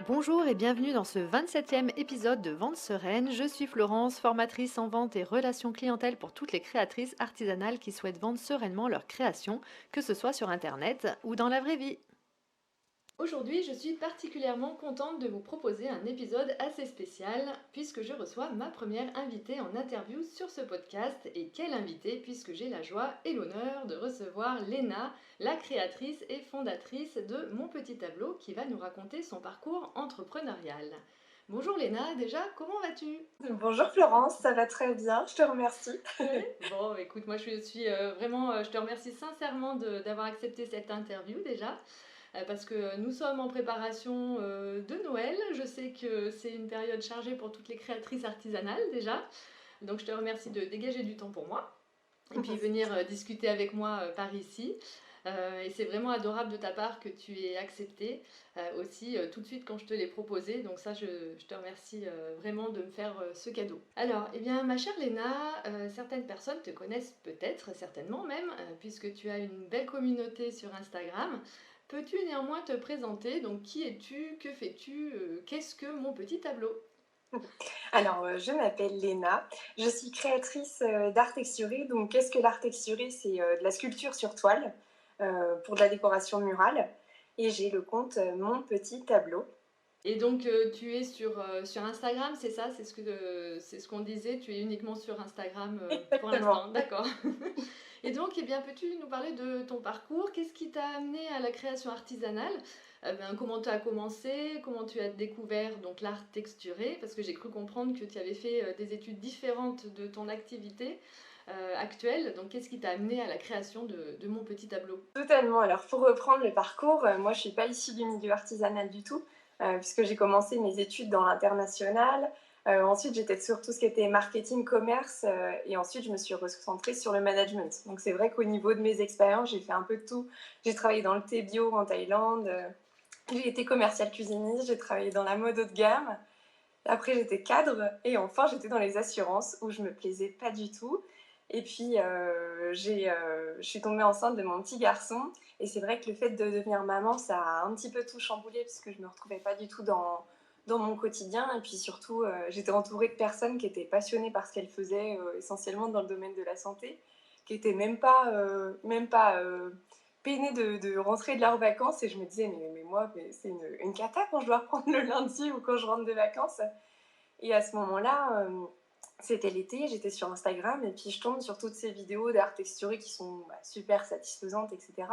Bonjour et bienvenue dans ce 27e épisode de Vente Sereine. Je suis Florence, formatrice en vente et relations clientèle pour toutes les créatrices artisanales qui souhaitent vendre sereinement leurs créations, que ce soit sur Internet ou dans la vraie vie. Aujourd'hui, je suis particulièrement contente de vous proposer un épisode assez spécial puisque je reçois ma première invitée en interview sur ce podcast. Et quelle invitée puisque j'ai la joie et l'honneur de recevoir Léna, la créatrice et fondatrice de Mon Petit Tableau qui va nous raconter son parcours entrepreneurial. Bonjour Léna, déjà, comment vas-tu? Bonjour Florence, ça va très bien, je te remercie. Ouais. Bon, écoute, moi je suis vraiment, je te remercie sincèrement d'avoir accepté cette interview déjà. Parce que nous sommes en préparation de Noël. Je sais que c'est une période chargée pour toutes les créatrices artisanales déjà. Donc je te remercie de dégager du temps pour moi et puis venir discuter avec moi par ici. Et c'est vraiment adorable de ta part que tu aies accepté aussi tout de suite quand je te l'ai proposé. Donc ça, je te remercie vraiment de me faire ce cadeau. Alors, eh bien, ma chère Léna, certaines personnes te connaissent peut-être, certainement même, puisque tu as une belle communauté sur Instagram. Peux-tu néanmoins te présenter? Donc, qui es-tu? Que fais-tu? Qu'est-ce que mon petit tableau? Alors, je m'appelle Léna, je suis créatrice d'art texturé. Donc, qu'est-ce que l'art texturé? C'est de la sculpture sur toile pour de la décoration murale. Et j'ai le compte Mon Petit Tableau. Et donc, tu es sur Instagram, c'est ça? C'est ce qu'on disait, tu es uniquement sur Instagram pour Exactement. l'instant, d'accord. Et donc, eh bien, peux-tu nous parler de ton parcours? Qu'est-ce qui t'a amené à la création artisanale? Comment tu as commencé? Comment tu as découvert donc l'art texturé? Parce que j'ai cru comprendre que tu avais fait des études différentes de ton activité actuelle. Donc, qu'est-ce qui t'a amené à la création de Mon Petit Tableau? Totalement. Alors, pour reprendre le parcours, moi, je suis pas issue du milieu artisanal du tout, puisque j'ai commencé mes études dans l'international. Ensuite, j'étais sur tout ce qui était marketing, commerce, et ensuite, je me suis recentrée sur le management. Donc, c'est vrai qu'au niveau de mes expériences, j'ai fait un peu de tout. J'ai travaillé dans le thé bio en Thaïlande, j'ai été commerciale cuisiniste, j'ai travaillé dans la mode haut de gamme. Après, j'étais cadre et enfin, j'étais dans les assurances où je me plaisais pas du tout. Et puis, je suis tombée enceinte de mon petit garçon. Et c'est vrai que le fait de devenir maman, ça a un petit peu tout chamboulé parce que je me retrouvais pas du tout dans mon quotidien. Et puis surtout, j'étais entourée de personnes qui étaient passionnées par ce qu'elles faisaient, essentiellement dans le domaine de la santé, qui étaient même pas peinées de rentrer de leurs vacances. Et je me disais, mais moi, mais c'est une cata quand je dois reprendre le lundi ou quand je rentre de vacances. Et à ce moment-là, c'était l'été, j'étais sur Instagram et puis je tombe sur toutes ces vidéos d'art texturé qui sont super satisfaisantes, etc.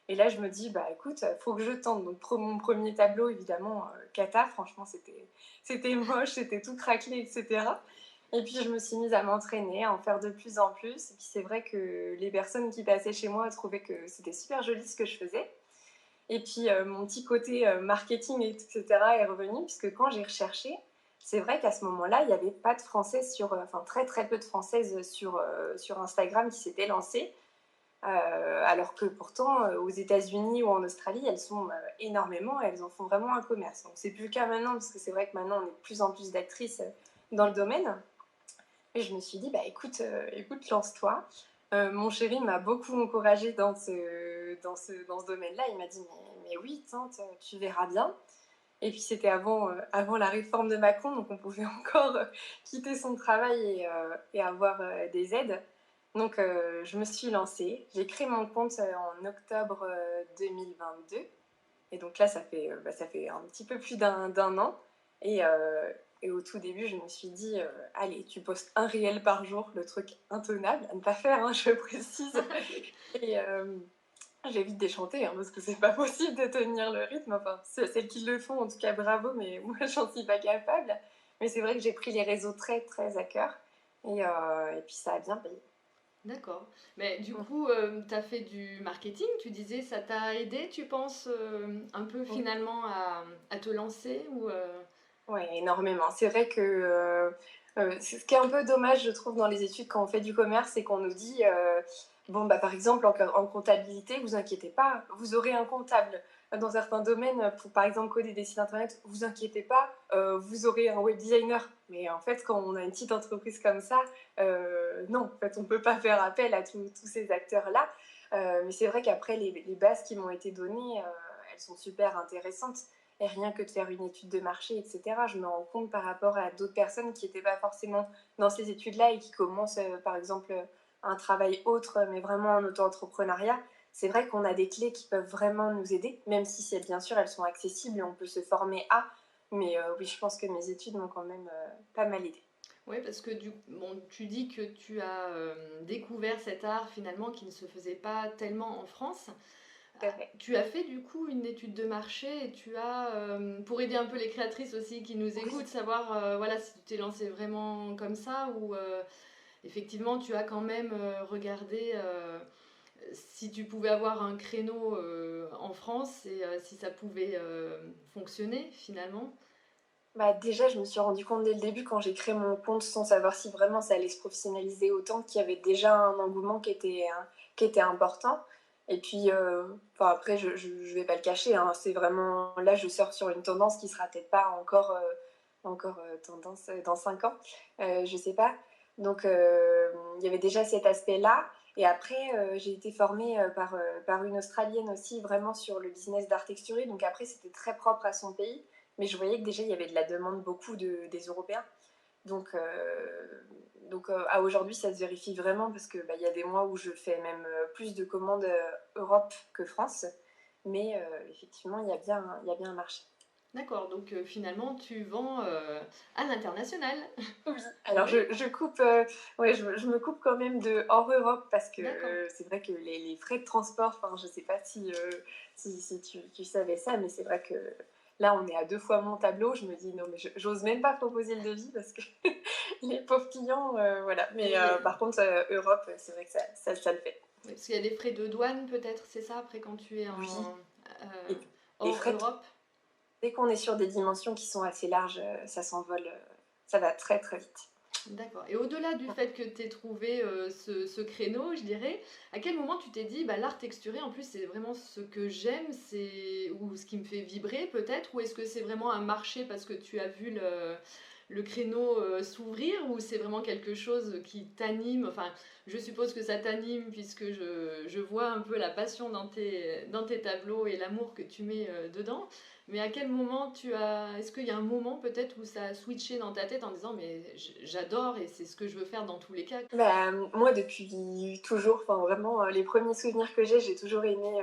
Et là, je me dis, bah écoute, faut que je tente. Donc, mon premier tableau, évidemment, cata, franchement, c'était moche, c'était tout craquelé, etc. Et puis, je me suis mise à m'entraîner, à en faire de plus en plus. Et puis, c'est vrai que les personnes qui passaient chez moi trouvaient que c'était super joli ce que je faisais. Et puis mon petit côté marketing, etc. est revenu, puisque quand j'ai recherché, c'est vrai qu'à ce moment-là, il n'y avait pas de françaises enfin très très peu de françaises sur Instagram qui s'étaient lancées, alors que pourtant aux États-Unis ou en Australie, elles sont énormément, elles en font vraiment un commerce. Donc c'est plus le cas maintenant, parce que c'est vrai que maintenant on est de plus en plus d'actrices dans le domaine. Et je me suis dit, bah écoute, lance-toi. Mon chéri m'a beaucoup encouragée dans ce domaine-là. Il m'a dit, mais oui, tante, tu verras bien. Et puis c'était avant la réforme de Macron, donc on pouvait encore quitter son travail et avoir des aides. Donc je me suis lancée. J'ai créé mon compte en octobre 2022. Et donc là, ça fait un petit peu plus d'un an. Et, euh, et au tout début, je me suis dit, allez, tu postes un réel par jour, le truc intenable, à ne pas faire, hein, je précise. Et j'évite déchanter, hein, parce que c'est pas possible de tenir le rythme. Enfin, celles qui le font, en tout cas, bravo, mais moi, j'en suis pas capable. Mais c'est vrai que j'ai pris les réseaux très, très à cœur. Et puis, ça a bien payé. D'accord. Mais du Mm. coup, tu as fait du marketing, tu disais, ça t'a aidé, tu penses, un peu Oui. finalement à te lancer ou Ouais, énormément. C'est vrai que c'est ce qui est un peu dommage, je trouve, dans les études quand on fait du commerce, c'est qu'on nous dit, bon, bah, par exemple, en comptabilité, vous inquiétez pas, vous aurez un comptable. Dans certains domaines, pour par exemple coder des sites internet, vous inquiétez pas, vous aurez un web designer. Mais en fait, quand on a une petite entreprise comme ça, non, en fait, on peut pas faire appel à tous ces acteurs-là. Mais c'est vrai qu'après, les bases qui m'ont été données, elles sont super intéressantes. Et rien que de faire une étude de marché, etc., je me rends compte par rapport à d'autres personnes qui n'étaient pas forcément dans ces études-là et qui commencent, par exemple, un travail autre, mais vraiment en auto-entrepreneuriat. C'est vrai qu'on a des clés qui peuvent vraiment nous aider, même si bien sûr elles sont accessibles et on peut se former à. Mais oui, je pense que mes études m'ont quand même pas mal aidé. Oui, parce que bon, tu dis que tu as découvert cet art finalement qui ne se faisait pas tellement en France. Tout à fait. Tu as fait du coup une étude de marché et tu as, pour aider un peu les créatrices aussi qui nous Oui. écoutent, savoir voilà, si tu t'es lancé vraiment comme ça ou effectivement tu as quand même regardé si tu pouvais avoir un créneau en France et si ça pouvait fonctionner finalement. Bah, déjà, je me suis rendu compte dès le début quand j'ai créé mon compte sans savoir si vraiment ça allait se professionnaliser autant qu'il y avait déjà un engouement qui était important. Et puis, enfin, après, je vais pas le cacher, hein, c'est vraiment là, je sors sur une tendance qui sera peut-être pas encore tendance dans 5 ans, je sais pas. Donc, il y avait déjà cet aspect-là. Et après, j'ai été formée par une Australienne aussi, vraiment sur le business d'art texturé. Donc après, c'était très propre à son pays. Mais je voyais que déjà, il y avait de la demande beaucoup des Européens. Donc, à aujourd'hui, ça se vérifie vraiment parce qu'il y a des mois où je fais même plus de commandes Europe que France. Mais effectivement, il y a bien un marché. D'accord, donc finalement tu vends à l'international. Oui. Alors, Oui, je coupe, ouais, je me coupe quand même de hors Europe parce que d'accord. c'est vrai que les frais de transport, enfin, je sais pas si tu savais ça, mais c'est vrai que là, on est à 2 fois mon tableau. Je me dis, non, mais j'ose même pas proposer le devis parce que les pauvres clients, voilà. Mais Oui, par contre, Europe, c'est vrai que ça le fait. oui, parce qu'il y a des frais de douane peut-être, c'est ça, après quand tu es Oui. en Et les hors frais, Europe. dès qu'on est sur des dimensions qui sont assez larges, ça s'envole, ça va très très vite. D'accord. Et au-delà du fait que tu aies trouvé ce créneau, je dirais, à quel moment tu t'es dit, bah, l'art texturé, en plus, c'est vraiment ce que j'aime, ou ce qui me fait vibrer peut-être, ou est-ce que c'est vraiment un marché parce que tu as vu le créneau s'ouvrir, ou c'est vraiment quelque chose qui t'anime? Enfin, je suppose que ça t'anime puisque je vois un peu la passion dans tes tableaux et l'amour que tu mets dedans. Mais à quel moment est-ce qu'il y a un moment peut-être où ça a switché dans ta tête en disant mais j'adore et c'est ce que je veux faire dans tous les cas? Bah, moi, depuis toujours, enfin vraiment, les premiers souvenirs que j'ai toujours aimé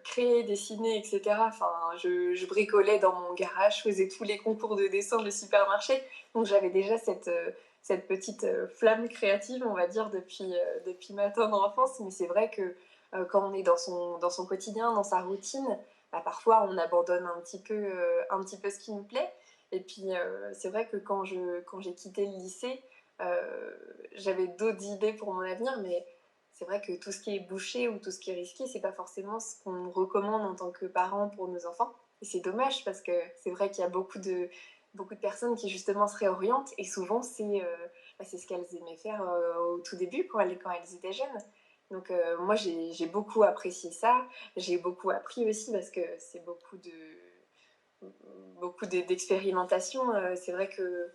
créer, dessiner, et cetera. Enfin, je bricolais dans mon garage, je faisais tous les concours de dessin de supermarché. Donc j'avais déjà cette petite flamme créative, on va dire, depuis ma tendre enfance. Mais c'est vrai que quand on est dans son quotidien, dans sa routine, bah, parfois on abandonne un petit peu ce qui nous plaît. Et puis c'est vrai que quand j'ai quitté le lycée, j'avais d'autres idées pour mon avenir, mais c'est vrai que tout ce qui est bouché ou tout ce qui est risqué, c'est pas forcément ce qu'on nous recommande en tant que parents pour nos enfants. Et c'est dommage parce que c'est vrai qu'il y a beaucoup de personnes qui justement se réorientent et souvent c'est ce qu'elles aimaient faire au tout début quand elles étaient jeunes. Donc moi j'ai beaucoup apprécié ça, j'ai beaucoup appris aussi parce que c'est d'expérimentation. C'est vrai que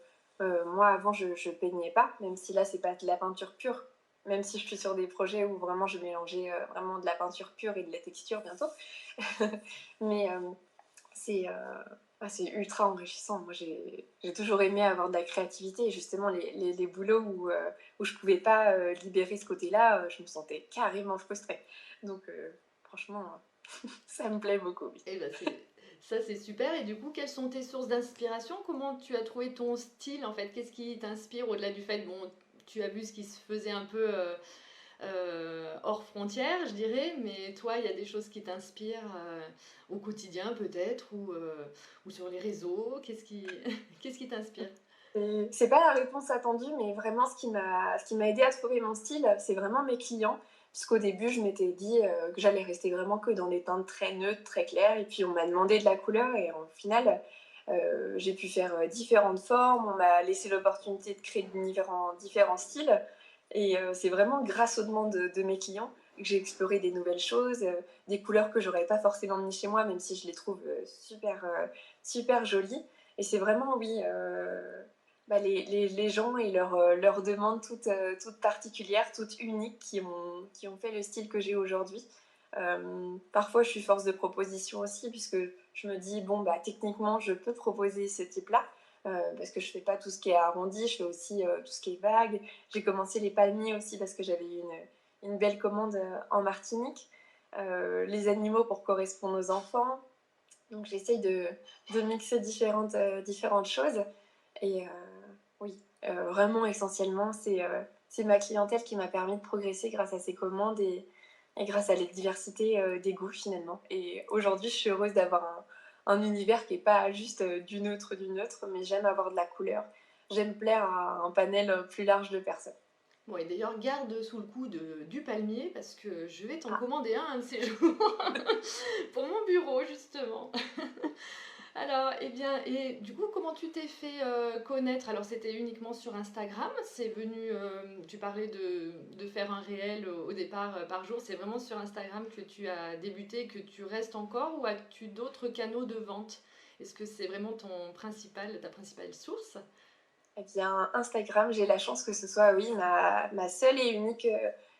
moi, avant, je peignais pas, même si là, c'est pas de la peinture pure. Même si je suis sur des projets où vraiment je mélangeais vraiment de la peinture pure et de la texture bientôt. Mais c'est c'est ultra enrichissant. Moi, j'ai toujours aimé avoir de la créativité et justement les boulots où je pouvais pas libérer ce côté-là, je me sentais carrément frustrée. Donc, franchement, ça me plaît beaucoup. Oui. Et ben ça c'est super. Et du coup, quelles sont tes sources d'inspiration? Comment tu as trouvé ton style en fait? Qu'est-ce qui t'inspire au-delà du fait, bon, tu as vu ce qui se faisait un peu hors frontières, je dirais, mais toi, il y a des choses qui t'inspirent au quotidien peut-être ou sur les réseaux. Qu'est-ce qui t'inspire? C'est pas la réponse attendue, mais vraiment ce qui m'a aidé à trouver mon style, c'est vraiment mes clients. Puisqu'au début, je m'étais dit que j'allais rester vraiment que dans des teintes très neutres, très claires. Et puis, on m'a demandé de la couleur. Et au final, j'ai pu faire différentes formes. On m'a laissé l'opportunité de créer différents styles. Et c'est vraiment grâce aux demandes de mes clients que j'ai exploré des nouvelles choses, des couleurs que j'aurais pas forcément mis chez moi, même si je les trouve super jolies. Et c'est vraiment, oui, les gens et leurs demandes toutes particulières, toutes uniques qui ont fait le style que j'ai aujourd'hui. Parfois, je suis force de proposition aussi, puisque je me dis, bon, bah, techniquement, je peux proposer ce type-là, parce que je fais pas tout ce qui est arrondi, je fais aussi tout ce qui est vague. J'ai commencé les palmiers aussi parce que j'avais eu une belle commande en Martinique. Les animaux pour correspondre aux enfants. Donc j'essaye de mixer différentes choses. Et oui, vraiment essentiellement, c'est ma clientèle qui m'a permis de progresser grâce à ces commandes et grâce à la diversité des goûts finalement. Et aujourd'hui, je suis heureuse d'avoir un univers qui n'est pas juste du neutre, mais j'aime avoir de la couleur. J'aime plaire à un panel plus large de personnes. Bon, et d'ailleurs, garde sous le coup du palmier parce que je vais t'en Ah, commander un de ces jours pour mon bureau, justement. Alors, eh bien, et du coup, comment tu t'es fait connaître? Alors, c'était uniquement sur Instagram, c'est venu, tu parlais de faire un réel au départ par jour, c'est vraiment sur Instagram que tu as débuté, que tu restes encore, ou as-tu d'autres canaux de vente? Est-ce que c'est vraiment ta principale source? eh bien, Instagram, j'ai la chance que ce soit, oui, ma seule et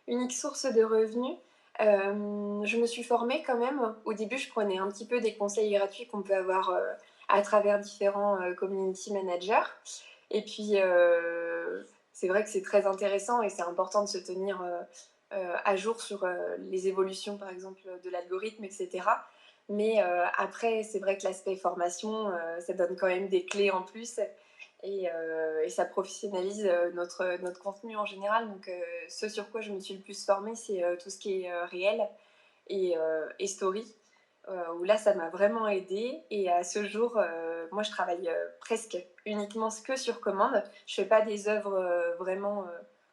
unique source de revenus. Je me suis formée quand même. Au début, je prenais un petit peu des conseils gratuits qu'on peut avoir à travers différents community managers. Et puis, c'est vrai que c'est très intéressant et c'est important de se tenir à jour sur les évolutions, par exemple, de l'algorithme, etc. Mais après, c'est vrai que l'aspect formation, ça donne quand même des clés en plus et ça professionnalise notre contenu en général. Donc, ce sur quoi je me suis le plus formée, c'est tout ce qui est réel et story, où là, ça m'a vraiment aidée. Et à ce jour, moi, je travaille presque uniquement que sur commande. Je fais pas des œuvres vraiment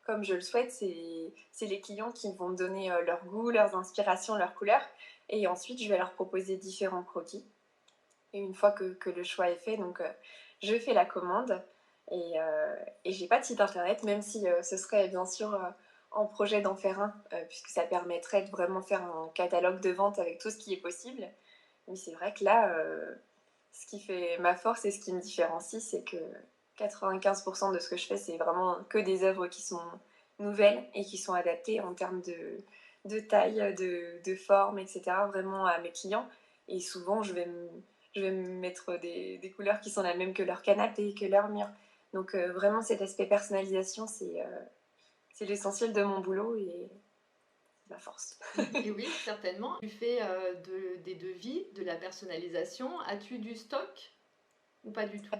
comme je le souhaite. C'est les clients qui vont me donner leur goût, leurs inspirations, leurs couleurs. Et ensuite, je vais leur proposer différents croquis. Et une fois que le choix est fait, donc je fais la commande et j'ai pas de site internet, même si ce serait bien sûr en projet d'en faire un, puisque ça permettrait de vraiment faire un catalogue de vente avec tout ce qui est possible. Mais c'est vrai que là, ce qui fait ma force et ce qui me différencie, c'est que 95% de ce que je fais, c'est vraiment que des œuvres qui sont nouvelles et qui sont adaptées en termes de taille, de forme, etc., vraiment à mes clients. Et souvent, je vais me mettre des couleurs qui sont la même que leur canapé, que leur mur. Donc vraiment, cet aspect personnalisation, c'est l'essentiel de mon boulot et ma force. Et oui, certainement. Tu fais des devis, de la personnalisation. As-tu du stock ou pas du tout?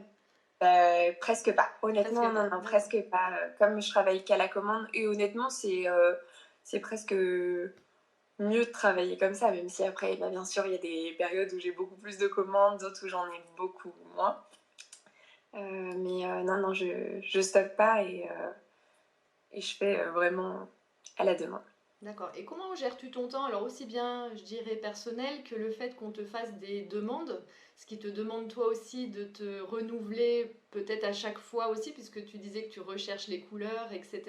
Presque pas. Honnêtement, Presque pas, non, non, d'accord. presque pas. Comme je travaille qu'à la commande, et honnêtement, c'est presque mieux de travailler comme ça, même si après, bah, bien sûr, il y a des périodes où j'ai beaucoup plus de commandes, d'autres où j'en ai beaucoup moins. Mais non, non, je stocke pas et je fais vraiment à la demande. D'accord. Et comment gères-tu ton temps? Alors aussi bien, je dirais, personnel que le fait qu'on te fasse des demandes, ce qui te demande toi aussi de te renouveler peut-être à chaque fois aussi, puisque tu disais que tu recherches les couleurs, etc.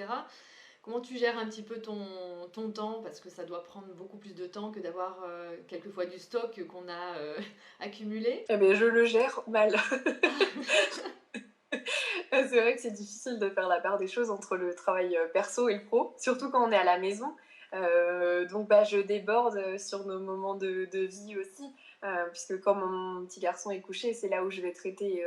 Comment tu gères un petit peu ton temps? Parce que ça doit prendre beaucoup plus de temps que d'avoir quelquefois du stock qu'on a accumulé. Eh bien, je le gère mal. C'est vrai que c'est difficile de faire la part des choses entre le travail perso et le pro, surtout quand on est à la maison. Donc bah, je déborde sur nos moments de vie aussi, puisque quand mon petit garçon est couché, c'est là où je vais traiter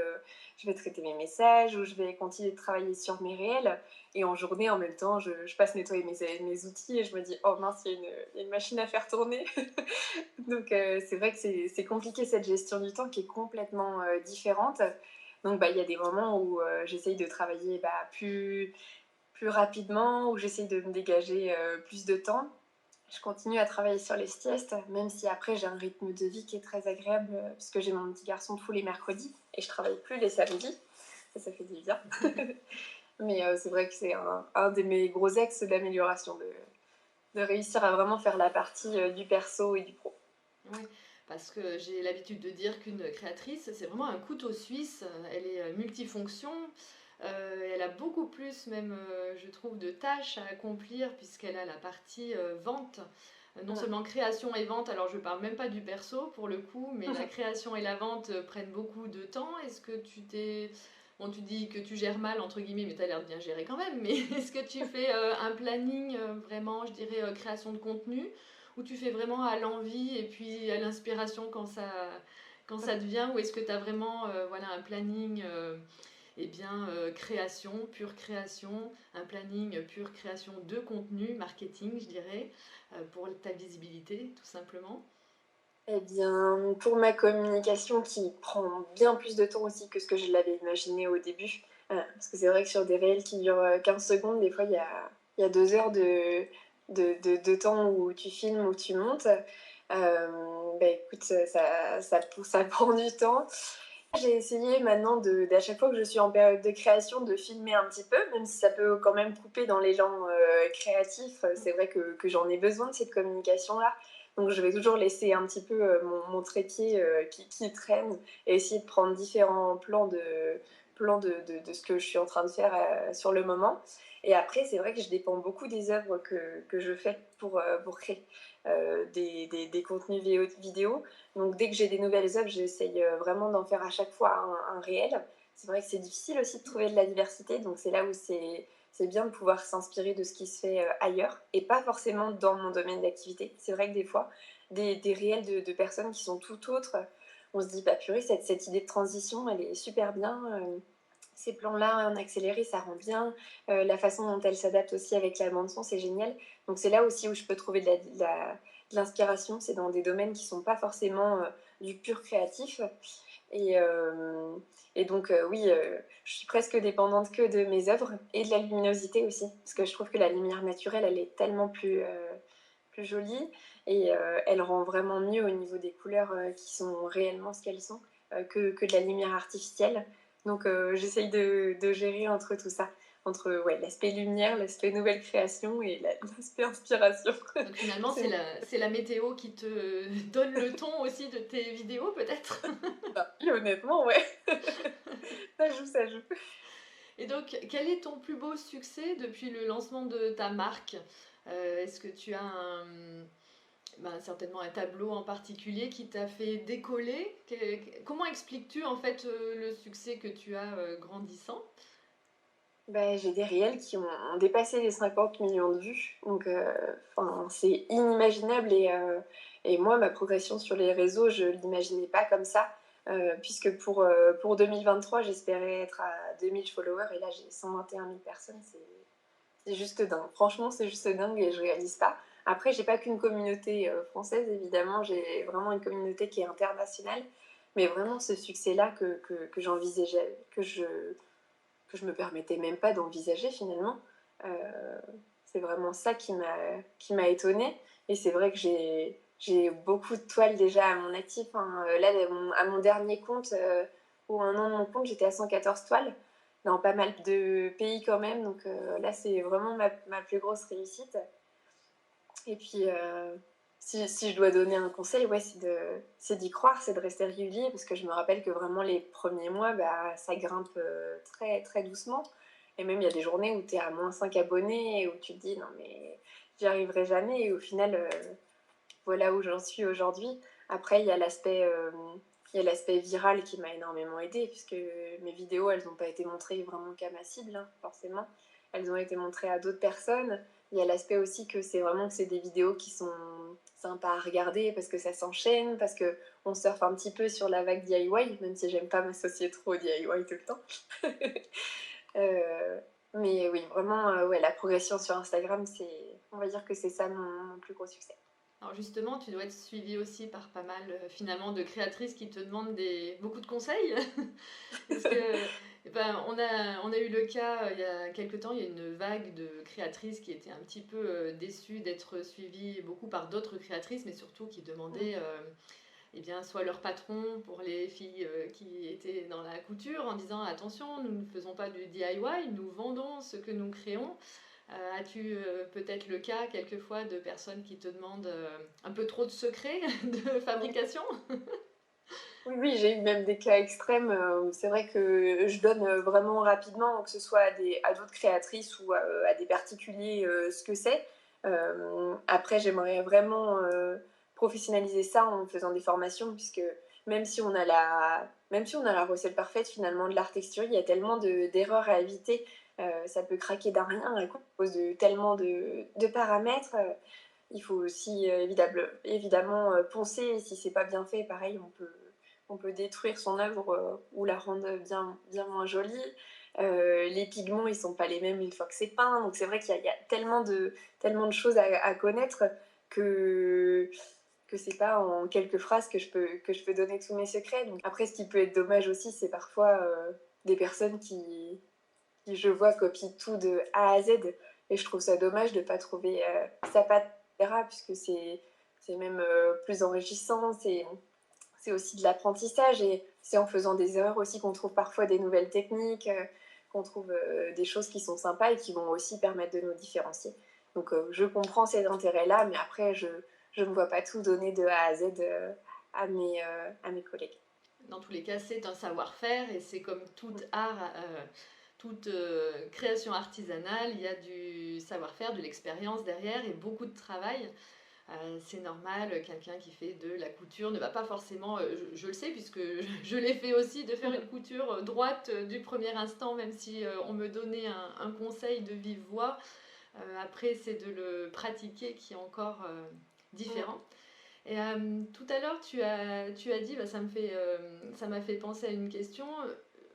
mes messages, où je vais continuer de travailler sur mes réels. Et en journée, en même temps, je passe nettoyer mes outils et je me dis, oh mince, il y a une machine à faire tourner. Donc c'est vrai que c'est compliqué cette gestion du temps qui est complètement différente. Donc bah, il y a des moments où j'essaye de travailler plus rapidement, où j'essaye de me dégager plus de temps. Je continue à travailler sur les siestes, même si après j'ai un rythme de vie qui est très agréable, puisque j'ai mon petit garçon tous les mercredis et je travaille plus les samedis. Ça fait du bien. Mais c'est vrai que c'est un de mes gros axes d'amélioration, de réussir à vraiment faire la partie du perso et du pro. Oui, parce que j'ai l'habitude de dire qu'une créatrice, c'est vraiment un couteau suisse. Elle est multifonction. Elle a beaucoup plus, même, je trouve, de tâches à accomplir, puisqu'elle a la partie vente. Non Voilà. seulement création et vente, alors je parle même pas du perso pour le coup, mais la création et la vente prennent beaucoup de temps. Est-ce que tu t'es... Bon, tu dis que tu gères mal, entre guillemets, mais tu as l'air de bien gérer quand même. Mais est-ce que tu fais un planning vraiment, je dirais, création de contenu? ou tu fais vraiment à l'envie et puis à l'inspiration quand ça te vient, ou est-ce que tu as vraiment voilà, un planning eh bien, pure création, un planning pure création de contenu, marketing, je dirais, pour ta visibilité, tout simplement. Eh bien, pour ma communication qui prend bien plus de temps aussi que ce que je l'avais imaginé au début, parce que c'est vrai que sur des réels qui durent 15 secondes, des fois il y a 2 heures de temps où tu filmes, où tu montes. Bah écoute, ça prend du temps. J'ai essayé maintenant d'à chaque fois que je suis en période de création, de filmer un petit peu, même si ça peut quand même couper dans l'élan créatif. C'est vrai que j'en ai besoin de cette communication-là. Donc je vais toujours laisser un petit peu mon trépied qui traîne et essayer de prendre différents plans de ce que je suis en train de faire sur le moment. Et après, c'est vrai que je dépends beaucoup des œuvres que je fais pour créer des contenus vidéo. Donc dès que j'ai des nouvelles œuvres, j'essaye vraiment d'en faire à chaque fois un réel. C'est vrai que c'est difficile aussi de trouver de la diversité, donc c'est là où c'est bien de pouvoir s'inspirer de ce qui se fait ailleurs et pas forcément dans mon domaine d'activité. C'est vrai que des fois, des réels de personnes qui sont tout autres, on se dit, bah purée, cette idée de transition, elle est super bien. Ces plans-là en accéléré, ça rend bien. La façon dont elle s'adapte aussi avec la bande-son, c'est génial. Donc c'est là aussi où je peux trouver de l'inspiration. C'est dans des domaines qui ne sont pas forcément du pur créatif. Et, euh, et donc oui, je suis presque dépendante que de mes œuvres et de la luminosité aussi. Parce que je trouve que la lumière naturelle, elle est tellement plus jolie et elle rend vraiment mieux au niveau des couleurs qui sont réellement ce qu'elles sont que de la lumière artificielle. Donc j'essaye de gérer entre tout ça, entre ouais, l'aspect lumière, l'aspect nouvelle création et l'aspect inspiration. Donc finalement, C'est c'est la météo qui te donne le ton aussi de tes vidéos, peut-être. ça. Et honnêtement, ouais, ça joue, ça joue. Et donc, quel est ton plus beau succès depuis le lancement de ta marque? Est-ce que tu as ben, certainement un tableau en particulier qui t'a fait décoller? Comment expliques-tu en fait le succès que tu as grandissant? Bah, j'ai des réels qui ont dépassé les 50 millions de vues, donc c'est inimaginable et moi, ma progression sur les réseaux, je ne l'imaginais pas comme ça, puisque pour 2023, j'espérais être à 2000 followers et là, j'ai 121 000 personnes, c'est juste dingue. Franchement, c'est juste dingue et je réalise pas. Après, j'ai pas qu'une communauté française, évidemment, j'ai vraiment une communauté qui est internationale, mais vraiment ce succès-là que j'envisageais, que je me permettais même pas d'envisager finalement. C'est vraiment ça qui m'a étonnée. Et c'est vrai que j'ai beaucoup de toiles déjà à mon actif. Hein. Là, à mon dernier compte, ou un an de mon compte, j'étais à 114 toiles dans pas mal de pays quand même. Donc là, c'est vraiment ma plus grosse réussite. Et puis, si je dois donner un conseil, ouais, c'est d'y croire, c'est de rester régulier, parce que je me rappelle que vraiment les premiers mois, bah, ça grimpe très, très doucement. Et même, il y a des journées où tu es à moins 5 abonnés, et où tu te dis, non, mais j'y arriverai jamais. Et au final, voilà où j'en suis aujourd'hui. Après, il y a l'aspect viral qui m'a énormément aidée, puisque mes vidéos, elles n'ont pas été montrées vraiment qu'à ma cible, hein, forcément. Elles ont été montrées à d'autres personnes. Il y a l'aspect aussi que c'est des vidéos qui sont sympas à regarder parce que ça s'enchaîne, parce que on surfe un petit peu sur la vague DIY, même si j'aime pas m'associer trop au DIY tout le temps. Mais oui, vraiment, ouais, la progression sur Instagram, on va dire que c'est ça mon plus gros succès. Alors justement, tu dois être suivie aussi par pas mal finalement de créatrices qui te demandent beaucoup de conseils. Parce que ben, on a eu le cas il y a quelques temps, il y a une vague de créatrices qui étaient un petit peu déçues d'être suivies beaucoup par d'autres créatrices, mais surtout qui demandaient eh bien, soit leur patron pour les filles qui étaient dans la couture en disant attention, nous ne faisons pas du DIY, nous vendons ce que nous créons. As-tu peut-être le cas quelquefois de personnes qui te demandent un peu trop de secrets de fabrication? Oui, oui, j'ai eu même des cas extrêmes. C'est vrai que je donne vraiment rapidement, que ce soit à d'autres créatrices ou à des particuliers, ce que c'est. Après, j'aimerais vraiment professionnaliser ça en faisant des formations, puisque même si on a la recette parfaite finalement de l'art textile, il y a tellement d'erreurs à éviter. Ça peut craquer d'un rien à cause de tellement de paramètres. il faut aussi évidemment poncer. Et si c'est pas bien fait, pareil, on peut détruire son œuvre ou la rendre bien moins jolie. Les pigments, ils sont pas les mêmes une fois que c'est peint. Donc c'est vrai qu'il y a tellement de choses à connaître que c'est pas en quelques phrases que je peux donner tous mes secrets. Donc après, ce qui peut être dommage aussi, c'est parfois des personnes qui, je vois, copient tout de A à Z. Et je trouve ça dommage de ne pas trouver sa patte, etc., puisque c'est même plus enrichissant. C'est aussi de l'apprentissage et c'est en faisant des erreurs aussi qu'on trouve parfois des nouvelles techniques, qu'on trouve des choses qui sont sympas et qui vont aussi permettre de nous différencier. Donc je comprends cet intérêt-là, mais après je ne vois pas tout donner de A à Z à mes collègues. Dans tous les cas, c'est un savoir-faire et c'est comme tout art, toute création artisanale, il y a du savoir-faire, de l'expérience derrière et beaucoup de travail. C'est normal, quelqu'un qui fait de la couture ne va pas forcément, je le sais puisque je l'ai fait aussi, de faire une couture droite du premier instant, même si on me donnait un conseil de vive voix. Après, c'est de le pratiquer qui est encore différent. Et tout à l'heure, tu as dit, bah, ça m'a fait penser à une question.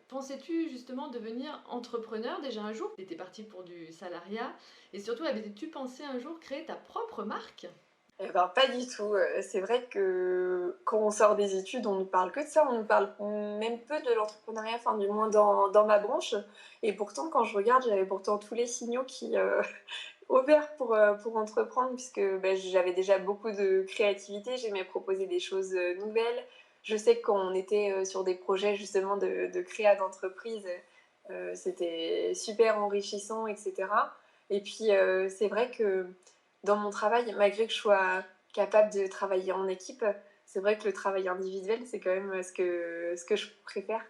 Pensais-tu justement devenir entrepreneur déjà un jour? Tu étais partie pour du salariat. Et surtout, avais-tu pensé un jour créer ta propre marque? Eh ben, pas du tout. C'est vrai que quand on sort des études, on ne parle que de ça, on nous parle même peu de l'entrepreneuriat, enfin du moins dans ma branche. Et pourtant, quand je regarde, j'avais pourtant tous les signaux qui ouverts pour entreprendre, puisque ben, j'avais déjà beaucoup de créativité, j'aimais proposer des choses nouvelles. Je sais que quand on était sur des projets justement de créa d'entreprise, c'était super enrichissant, etc. Et puis c'est vrai que dans mon travail, malgré que je sois capable de travailler en équipe, c'est vrai que le travail individuel, c'est quand même ce que je préfère.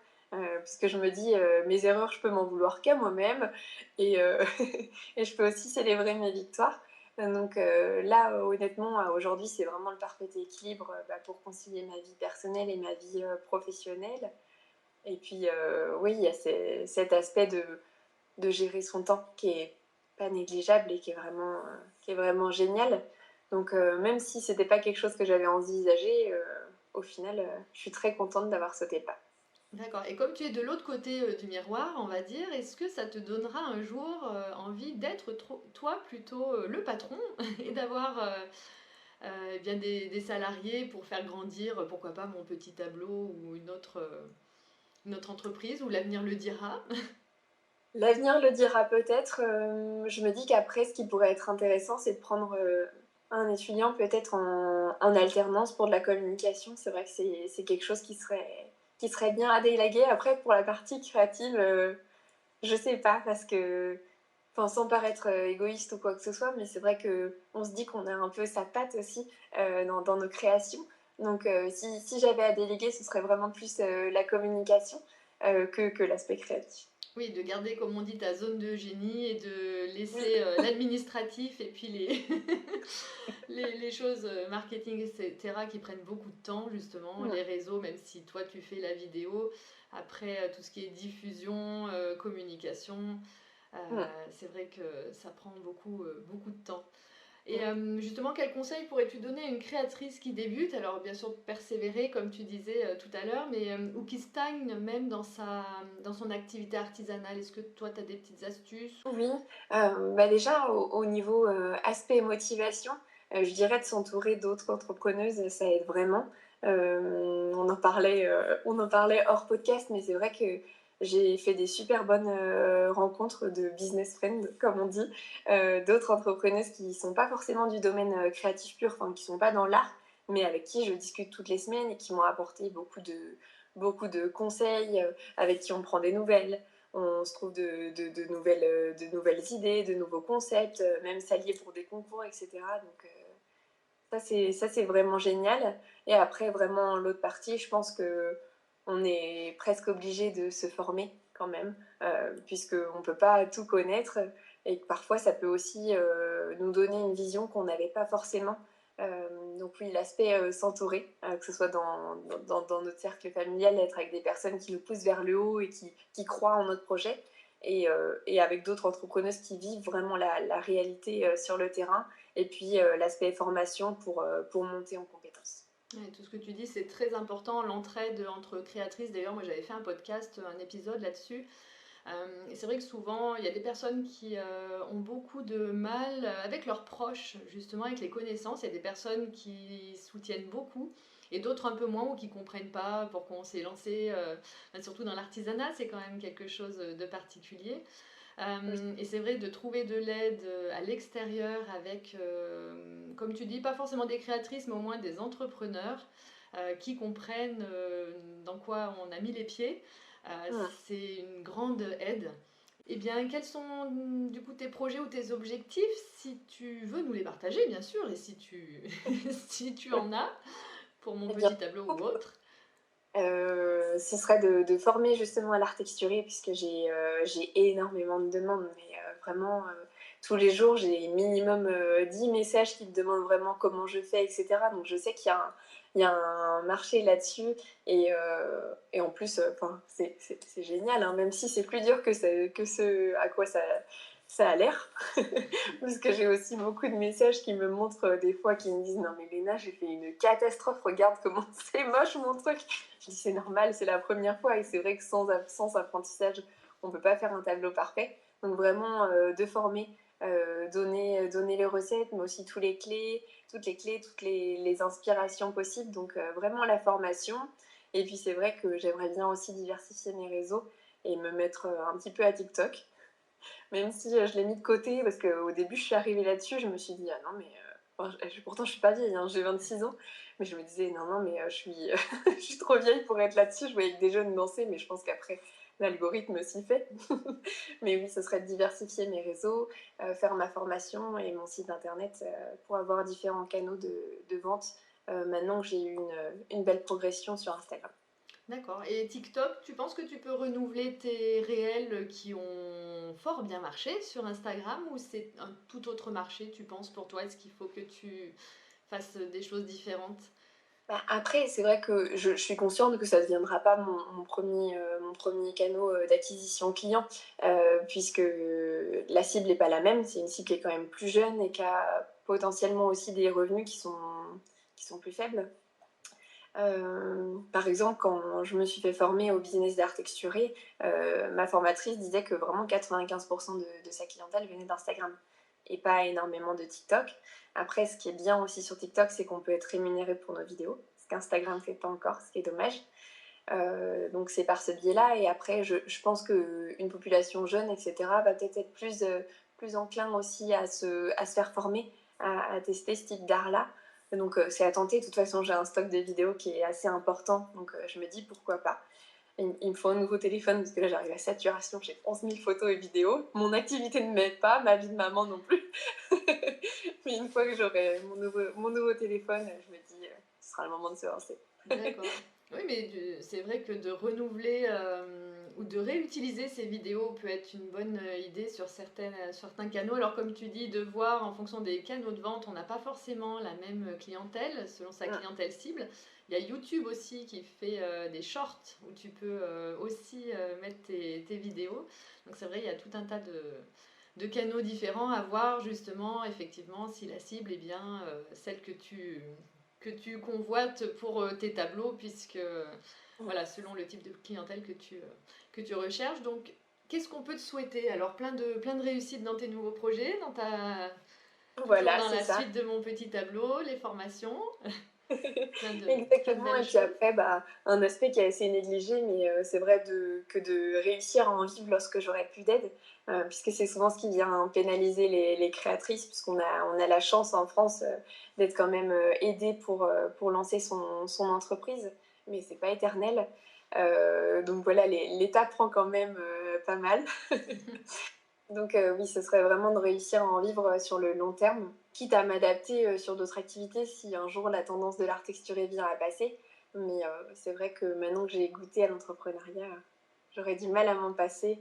Puisque je me dis, mes erreurs, je peux m'en vouloir qu'à moi-même. Et, et je peux aussi célébrer mes victoires. Donc là, honnêtement, aujourd'hui, c'est vraiment le parfait équilibre pour concilier ma vie personnelle et ma vie professionnelle. Et puis, oui, il y a cet aspect de gérer son temps qui est pas négligeable et qui est vraiment génial. Donc, même si c'était pas quelque chose que j'avais envisagé, au final, je suis très contente d'avoir sauté le pas. D'accord. Et comme tu es de l'autre côté du miroir, on va dire, est-ce que ça te donnera un jour envie d'être toi plutôt le patron et d'avoir eh bien des salariés pour faire grandir, pourquoi pas mon petit tableau ou une autre entreprise, ou l'avenir le dira? L'avenir le dira peut-être. Je me dis qu'après, ce qui pourrait être intéressant, c'est de prendre un étudiant peut-être en alternance pour de la communication. C'est vrai que c'est quelque chose qui serait bien à déléguer. Après, pour la partie créative, je sais pas, parce que, enfin, sans paraître égoïste ou quoi que ce soit, mais c'est vrai qu'on se dit qu'on a un peu sa patte aussi dans nos créations. Donc, si j'avais à déléguer, ce serait vraiment plus la communication que l'aspect créatif. Oui, de garder, comme on dit, ta zone de génie et de laisser l'administratif et puis les choses marketing, etc., qui prennent beaucoup de temps, justement, Mm. les réseaux, même si toi tu fais la vidéo. Après, tout ce qui est diffusion, communication, Mm. c'est vrai que ça prend beaucoup de temps. Et justement, quel conseil pourrais-tu donner à une créatrice qui débute? Alors, bien sûr, persévérer, comme tu disais tout à l'heure, mais ou qui stagne même dans son activité artisanale. Est-ce que toi, tu as des petites astuces? Oui, bah, déjà au niveau aspect motivation, je dirais de s'entourer d'autres entrepreneuses, ça aide vraiment. On en parlait hors podcast, mais c'est vrai que j'ai fait des super bonnes rencontres de business friends, comme on dit, d'autres entrepreneuses qui sont pas forcément du domaine créatif pur, enfin qui sont pas dans l'art, mais avec qui je discute toutes les semaines et qui m'ont apporté beaucoup de conseils, avec qui on prend des nouvelles. On se trouve de nouvelles idées, de nouveaux concepts, même s'allier pour des concours, etc. Donc ça, c'est vraiment génial. Et après, vraiment, l'autre partie, je pense que on est presque obligé de se former quand même, puisqu'on ne peut pas tout connaître et que parfois, ça peut aussi nous donner une vision qu'on n'avait pas forcément. Donc oui, l'aspect s'entourer, que ce soit dans notre cercle familial, être avec des personnes qui nous poussent vers le haut et qui croient en notre projet. et avec d'autres entrepreneuses qui vivent vraiment la réalité sur le terrain, et puis l'aspect formation pour monter en compétences. Ouais, tout ce que tu dis, c'est très important, l'entraide entre créatrices. D'ailleurs, moi j'avais fait un podcast, un épisode là-dessus. Et c'est vrai que souvent, il y a des personnes qui ont beaucoup de mal avec leurs proches, justement avec les connaissances. Il y a des personnes qui soutiennent beaucoup et d'autres un peu moins ou qui comprennent pas pourquoi on s'est lancé. Surtout dans l'artisanat, c'est quand même quelque chose de particulier. Oui. Et c'est vrai de trouver de l'aide à l'extérieur avec, comme tu dis, pas forcément des créatrices, mais au moins des entrepreneurs qui comprennent dans quoi on a mis les pieds. Mmh. C'est une grande aide. Eh bien, quels sont du coup tes projets ou tes objectifs, si tu veux nous les partager, bien sûr, et si tu, si tu en as, pour mon Eh bien, petit tableau ou autre. ce serait de former justement à l'art texturé, puisque j'ai énormément de demandes, mais vraiment tous les jours j'ai minimum 10 messages qui me demandent vraiment comment je fais, etc. Donc je sais qu'il y a un marché là-dessus, et en plus, c'est génial, hein, même si c'est plus dur que ce à quoi ça a l'air. Parce que j'ai aussi beaucoup de messages qui me montrent des fois, qui me disent non mais Léna, j'ai fait une catastrophe, regarde comment c'est moche mon truc. Je dis c'est normal, c'est la première fois, et c'est vrai que sans apprentissage, on ne peut pas faire un tableau parfait. Donc vraiment de former, donner les recettes, mais aussi toutes les inspirations possibles. Donc vraiment la formation. Et puis c'est vrai que j'aimerais bien aussi diversifier mes réseaux et me mettre un petit peu à TikTok. Même si je l'ai mis de côté, parce qu'au début, je suis arrivée là-dessus, je me suis dit, ah non, mais. Enfin, pourtant, je suis pas vieille, hein, j'ai 26 ans, mais je me disais, non, non, mais je suis, je suis trop vieille pour être là-dessus. Je voyais que des jeunes danser, mais je pense qu'après, l'algorithme s'y fait. Mais oui, ce serait de diversifier mes réseaux, faire ma formation et mon site internet pour avoir différents canaux de vente. Maintenant que j'ai eu une belle progression sur Instagram. D'accord. Et TikTok, tu penses que tu peux renouveler tes réels qui ont fort bien marché sur Instagram ou c'est un tout autre marché, tu penses, pour toi? Est-ce qu'il faut que tu fasses des choses différentes? Bah, après, c'est vrai que je suis consciente que ça ne deviendra pas mon premier canal d'acquisition client, puisque la cible n'est pas la même. C'est une cible qui est quand même plus jeune et qui a potentiellement aussi des revenus qui sont plus faibles. Par exemple, quand je me suis fait former au business d'art texturé, ma formatrice disait que vraiment 95% de sa clientèle venait d'Instagram et pas énormément de TikTok. Après, ce qui est bien aussi sur TikTok, c'est qu'on peut être rémunéré pour nos vidéos, ce qu'Instagram ne fait pas encore, ce qui est dommage. Donc c'est par ce biais-là. Et après, je pense qu'une population jeune, etc., va peut-être être plus enclin aussi à se faire former, à tester ce type d'art-là. Donc c'est à tenter. De toute façon, j'ai un stock de vidéos qui est assez important. Donc je me dis pourquoi pas. Il me faut un nouveau téléphone parce que là j'arrive à saturation. J'ai 11 000 photos et vidéos. Mon activité ne m'aide pas, ma vie de maman non plus. Mais une fois que j'aurai mon nouveau téléphone, je me dis ce sera le moment de se lancer. D'accord. Oui, mais c'est vrai que de renouveler ou de réutiliser ces vidéos peut être une bonne idée sur certains canaux. Alors, comme tu dis, de voir en fonction des canaux de vente, on n'a pas forcément la même clientèle selon sa clientèle cible. Il y a YouTube aussi qui fait des shorts où tu peux aussi mettre tes vidéos. Donc, c'est vrai, il y a tout un tas de canaux différents à voir justement, effectivement, si la cible est bien celle que tu convoites pour tes tableaux, puisque voilà, selon le type de clientèle que tu recherches. Donc, qu'est-ce qu'on peut te souhaiter? Alors, plein de réussite dans tes nouveaux projets, toujours Voilà, dans c'est la ça. suite de mon petit tableau, les formations, plein de Exactement, et belles puis choses. après, bah, un aspect qui est assez négligé, mais c'est vrai que de réussir à en vivre lorsque j'aurai plus d'aide, puisque c'est souvent ce qui vient pénaliser les créatrices, puisqu'on a la chance en France d'être quand même aidé pour lancer son entreprise, mais c'est pas éternel. Donc voilà, l'État prend quand même pas mal. Donc oui, ce serait vraiment de réussir à en vivre sur le long terme, quitte à m'adapter sur d'autres activités si un jour la tendance de l'art texturé vient à passer. Mais c'est vrai que maintenant que j'ai goûté à l'entrepreneuriat, j'aurais du mal à m'en passer.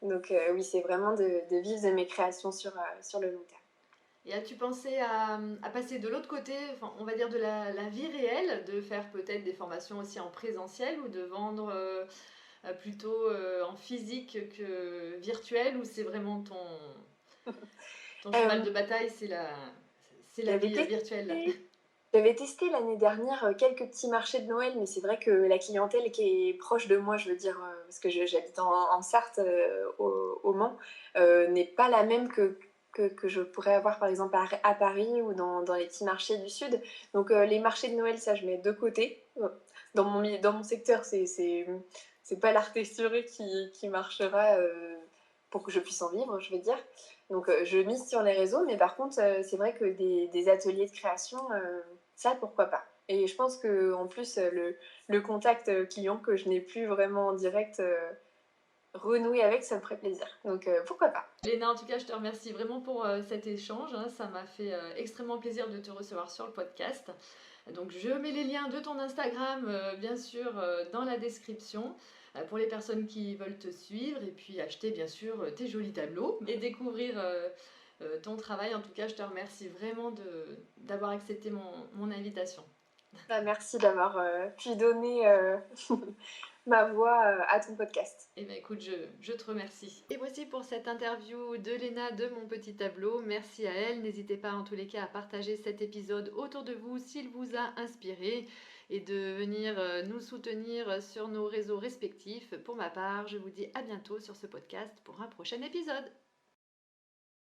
Donc oui, c'est vraiment de vivre de mes créations sur le long terme. Et as-tu pensé à passer de l'autre côté, enfin, on va dire de la vie réelle, de faire peut-être des formations aussi en présentiel ou de vendre plutôt en physique que virtuel, ou c'est vraiment ton cheval Euh, de bataille, c'est la j'avais vie virtuelle? testé, j'avais testé l'année dernière quelques petits marchés de Noël, mais c'est vrai que la clientèle qui est proche de moi, je veux dire, parce que j'habite en Sarthe, au Mans, n'est pas la même que je pourrais avoir par exemple à Paris ou dans les petits marchés du Sud. Donc les marchés de Noël, ça je mets de côté. Dans mon secteur, c'est pas l'artillerie qui marchera pour que je puisse en vivre, je veux dire. Donc je mise sur les réseaux, mais par contre, c'est vrai que des ateliers de création, ça, pourquoi pas. Et je pense que en plus, le contact client que je n'ai plus vraiment en direct, renouer avec, ça me ferait plaisir. Donc pourquoi pas. Léna, en tout cas, je te remercie vraiment pour cet échange, hein. Ça m'a fait extrêmement plaisir de te recevoir sur le podcast. Donc, je mets les liens de ton Instagram, bien sûr, dans la description pour les personnes qui veulent te suivre et puis acheter, bien sûr, tes jolis tableaux et découvrir ton travail. En tout cas, je te remercie vraiment d'avoir accepté mon invitation. Bah, merci d'avoir pu donner ma voix à ton podcast. Eh bien écoute, je te remercie. Et voici pour cette interview de Léna de Mon Petit Tableau. Merci à elle. N'hésitez pas en tous les cas à partager cet épisode autour de vous s'il vous a inspiré et de venir nous soutenir sur nos réseaux respectifs. Pour ma part, je vous dis à bientôt sur ce podcast pour un prochain épisode.